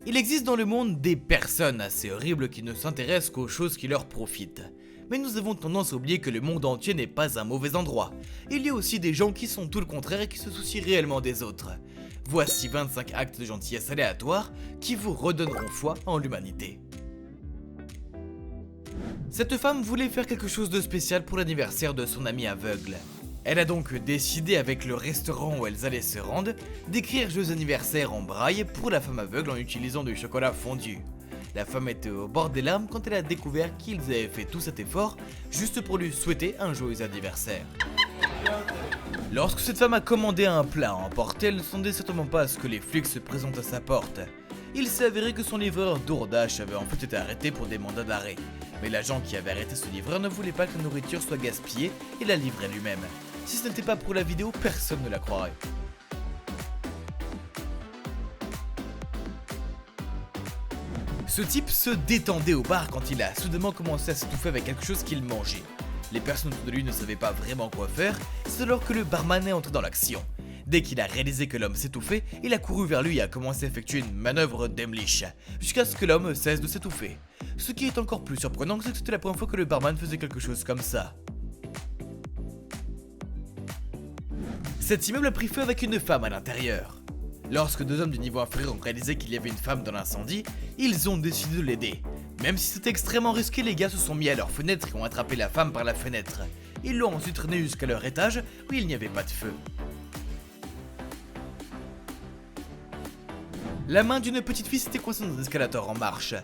Il existe dans le monde des personnes assez horribles qui ne s'intéressent qu'aux choses qui leur profitent. Mais nous avons tendance à oublier que le monde entier n'est pas un mauvais endroit. Il y a aussi des gens qui sont tout le contraire et qui se soucient réellement des autres. Voici 25 actes de gentillesse aléatoires qui vous redonneront foi en l'humanité. Cette femme voulait faire quelque chose de spécial pour l'anniversaire de son ami aveugle. Elle a donc décidé avec le restaurant où elles allaient se rendre d'écrire joyeux anniversaire en braille pour la femme aveugle en utilisant du chocolat fondu. La femme était au bord des larmes quand elle a découvert qu'ils avaient fait tout cet effort juste pour lui souhaiter un joyeux anniversaire. Lorsque cette femme a commandé un plat à emporter, elle ne s'attendait certainement pas à ce que les flics se présentent à sa porte. Il s'est avéré que son livreur DoorDash avait en fait été arrêté pour des mandats d'arrêt. Mais l'agent qui avait arrêté ce livreur ne voulait pas que la nourriture soit gaspillée et la livrait lui-même. Si ce n'était pas pour la vidéo, personne ne la croirait. Ce type se détendait au bar quand il a soudainement commencé à s'étouffer avec quelque chose qu'il mangeait. Les personnes autour de lui ne savaient pas vraiment quoi faire, c'est alors que le barman est entré dans l'action. Dès qu'il a réalisé que l'homme s'étouffait, il a couru vers lui et a commencé à effectuer une manœuvre d'Emlich, jusqu'à ce que l'homme cesse de s'étouffer. Ce qui est encore plus surprenant, c'est que c'était la première fois que le barman faisait quelque chose comme ça. Cet immeuble a pris feu avec une femme à l'intérieur. Lorsque deux hommes du niveau inférieur ont réalisé qu'il y avait une femme dans l'incendie, ils ont décidé de l'aider. Même si c'était extrêmement risqué, les gars se sont mis à leur fenêtre et ont attrapé la femme par la fenêtre. Ils l'ont ensuite traînée jusqu'à leur étage où il n'y avait pas de feu. La main d'une petite fille s'était coincée dans un escalator en marche.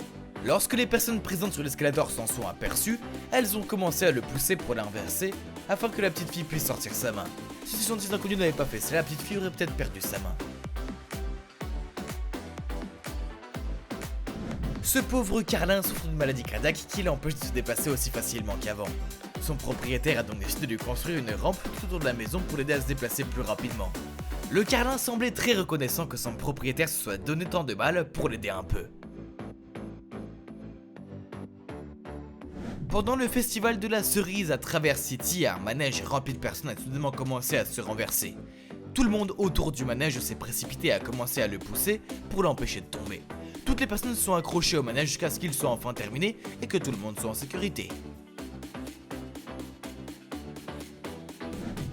Lorsque les personnes présentes sur l'escalator s'en sont aperçues, elles ont commencé à le pousser pour l'inverser afin que la petite fille puisse sortir sa main. Si ces gentils inconnus n'avaient pas fait cela, la petite fille aurait peut-être perdu sa main. Ce pauvre Carlin souffre d'une maladie cardiaque qui l'empêche de se déplacer aussi facilement qu'avant. Son propriétaire a donc décidé de lui construire une rampe tout autour de la maison pour l'aider à se déplacer plus rapidement. Le Carlin semblait très reconnaissant que son propriétaire se soit donné tant de mal pour l'aider un peu. Pendant le festival de la cerise à Traverse City, un manège rempli de personnes a soudainement commencé à se renverser. Tout le monde autour du manège s'est précipité et a commencé à le pousser pour l'empêcher de tomber. Toutes les personnes se sont accrochées au manège jusqu'à ce qu'il soit enfin terminé et que tout le monde soit en sécurité.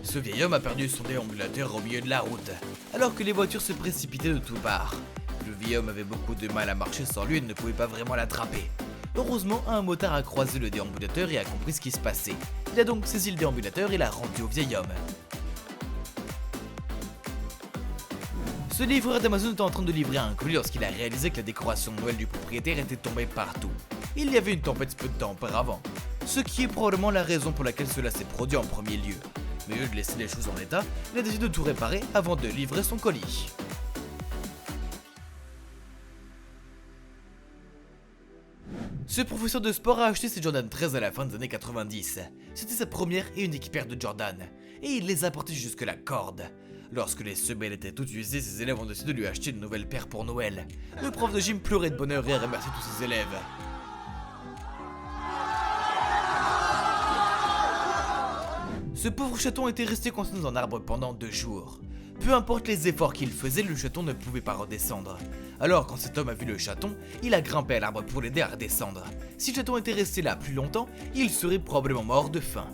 Ce vieil homme a perdu son déambulateur au milieu de la route, alors que les voitures se précipitaient de toutes parts. Le vieil homme avait beaucoup de mal à marcher sans lui et ne pouvait pas vraiment l'attraper. Heureusement, un motard a croisé le déambulateur et a compris ce qui se passait. Il a donc saisi le déambulateur et l'a rendu au vieil homme. Ce livreur d'Amazon était en train de livrer un colis lorsqu'il a réalisé que la décoration de Noël du propriétaire était tombée partout. Il y avait une tempête peu de temps auparavant, ce qui est probablement la raison pour laquelle cela s'est produit en premier lieu. Mais au lieu de laisser les choses en état, il a décidé de tout réparer avant de livrer son colis. Ce professeur de sport a acheté ses Jordan 13 à la fin des années 90. C'était sa première et unique paire de Jordan, et il les a portés jusque la corde. Lorsque les semelles étaient toutes usées, ses élèves ont décidé de lui acheter une nouvelle paire pour Noël. Le prof de gym pleurait de bonheur et a remercié tous ses élèves. Ce pauvre chaton était resté coincé dans un arbre pendant 2 jours. Peu importe les efforts qu'il faisait, le chaton ne pouvait pas redescendre. Alors quand cet homme a vu le chaton, il a grimpé à l'arbre pour l'aider à redescendre. Si le chaton était resté là plus longtemps, il serait probablement mort de faim.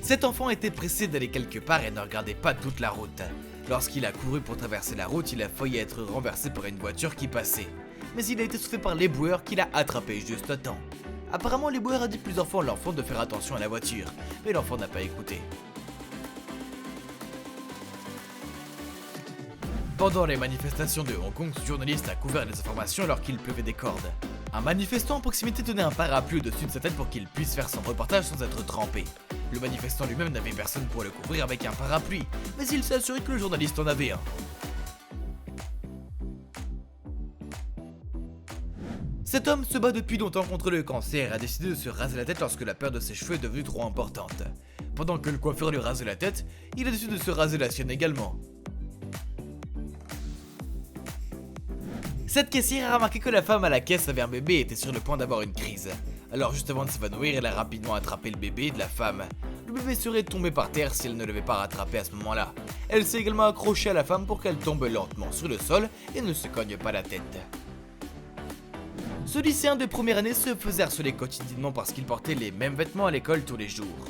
Cet enfant était pressé d'aller quelque part et ne regardait pas toute la route. Lorsqu'il a couru pour traverser la route, il a failli être renversé par une voiture qui passait. Mais il a été sauvé par l'éboueur qui l'a attrapé juste à temps. Apparemment, l'éboueur a dit plusieurs fois à l'enfant de faire attention à la voiture, mais l'enfant n'a pas écouté. Pendant les manifestations de Hong Kong, ce journaliste a couvert les informations alors qu'il pleuvait des cordes. Un manifestant à proximité tenait un parapluie au-dessus de sa tête pour qu'il puisse faire son reportage sans être trempé. Le manifestant lui-même n'avait personne pour le couvrir avec un parapluie, mais il s'est assuré que le journaliste en avait un. Cet homme se bat depuis longtemps contre le cancer et a décidé de se raser la tête lorsque la perte de ses cheveux est devenue trop importante. Pendant que le coiffeur lui rasait la tête, il a décidé de se raser la sienne également. Cette caissière a remarqué que la femme à la caisse avait un bébé et était sur le point d'avoir une crise. Alors juste avant de s'évanouir, elle a rapidement attrapé le bébé de la femme. le bébé serait tombé par terre si elle ne l'avait pas rattrapé à ce moment-là. Elle s'est également accrochée à la femme pour qu'elle tombe lentement sur le sol et ne se cogne pas la tête. Ce lycéen de première année se faisait harceler quotidiennement parce qu'il portait les mêmes vêtements à l'école tous les jours.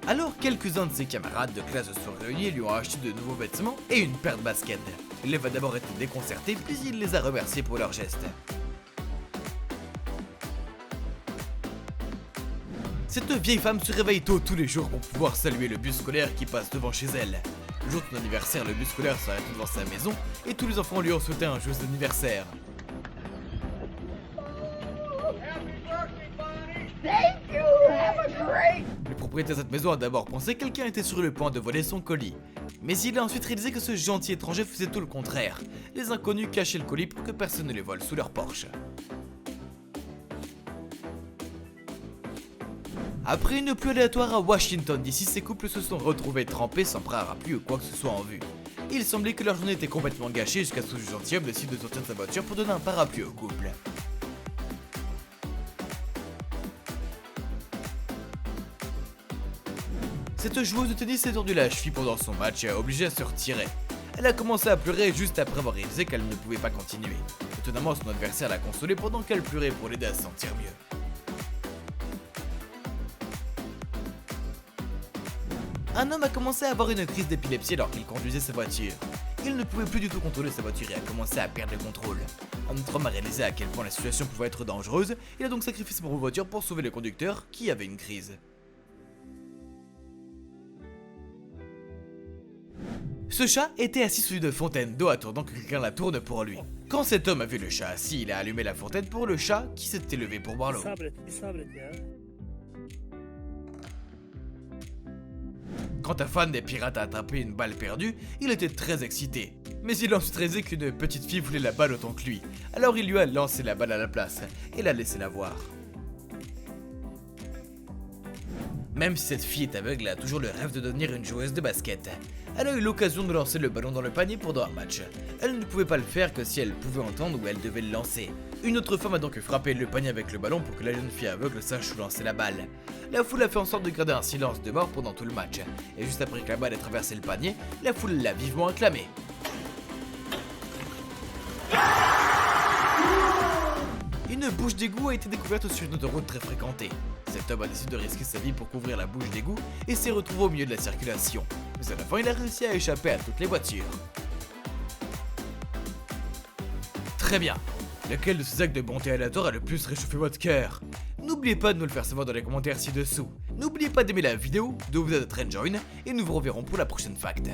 Alors quelques-uns de ses camarades de classe se sont réunis et lui ont acheté de nouveaux vêtements et une paire de baskets. L'élève a d'abord été déconcerté puis il les a remerciés pour leur geste. Cette vieille femme se réveille tôt tous les jours pour pouvoir saluer le bus scolaire qui passe devant chez elle. Le jour de son anniversaire, le bus scolaire s'arrête devant sa maison et tous les enfants lui ont souhaité un joyeux anniversaire. Le propriétaire de cette maison a d'abord pensé que quelqu'un était sur le point de voler son colis. Mais il a ensuite réalisé que ce gentil étranger faisait tout le contraire. Les inconnus cachaient le colis pour que personne ne les vole sous leur porche. Après une pluie aléatoire à Washington DC, ces couples se sont retrouvés trempés sans parapluie ou quoi que ce soit en vue. Il semblait que leur journée était complètement gâchée jusqu'à ce que ce gentilhomme décide de sortir de sa voiture pour donner un parapluie au couple. Cette joueuse de tennis s'est tordue la cheville pendant son match et a obligé à se retirer. Elle a commencé à pleurer juste après avoir réalisé qu'elle ne pouvait pas continuer. Étonnamment, son adversaire l'a consolée pendant qu'elle pleurait pour l'aider à se sentir mieux. Un homme a commencé à avoir une crise d'épilepsie alors qu'il conduisait sa voiture. Il ne pouvait plus du tout contrôler sa voiture et a commencé à perdre le contrôle. Un autre homme a réalisé à quel point la situation pouvait être dangereuse, il a donc sacrifié sa propre voiture pour sauver le conducteur qui avait une crise. Ce chat était assis sous une fontaine d'eau attendant que quelqu'un la tourne pour lui. Quand cet homme a vu le chat assis, il a allumé la fontaine pour le chat qui s'était levé pour boire l'eau. Quand un fan des pirates a attrapé une balle perdue, il était très excité. Mais il a ensuite réalisé qu'une petite fille voulait la balle autant que lui. Alors il lui a lancé la balle à la place et l'a laissé la voir. Même si cette fille est aveugle, elle a toujours le rêve de devenir une joueuse de basket. Elle a eu l'occasion de lancer le ballon dans le panier pendant un match. Elle ne pouvait pas le faire que si elle pouvait entendre où elle devait le lancer. Une autre femme a donc frappé le panier avec le ballon pour que la jeune fille aveugle sache où lancer la balle. La foule a fait en sorte de garder un silence de mort pendant tout le match. Et juste après que la balle ait traversé le panier, la foule l'a vivement acclamée. Une bouche d'égout a été découverte sur une autoroute très fréquentée. Cet homme a décidé de risquer sa vie pour couvrir la bouche d'égout et s'est retrouvé au milieu de la circulation. Mais à la fin, il a réussi à échapper à toutes les voitures. Très bien. Lequel de ces actes de bonté aléatoire a le plus réchauffé votre cœur? N'oubliez pas de nous le faire savoir dans les commentaires ci-dessous. N'oubliez pas d'aimer la vidéo, de vous être enjoy et nous vous reverrons pour la prochaine fact.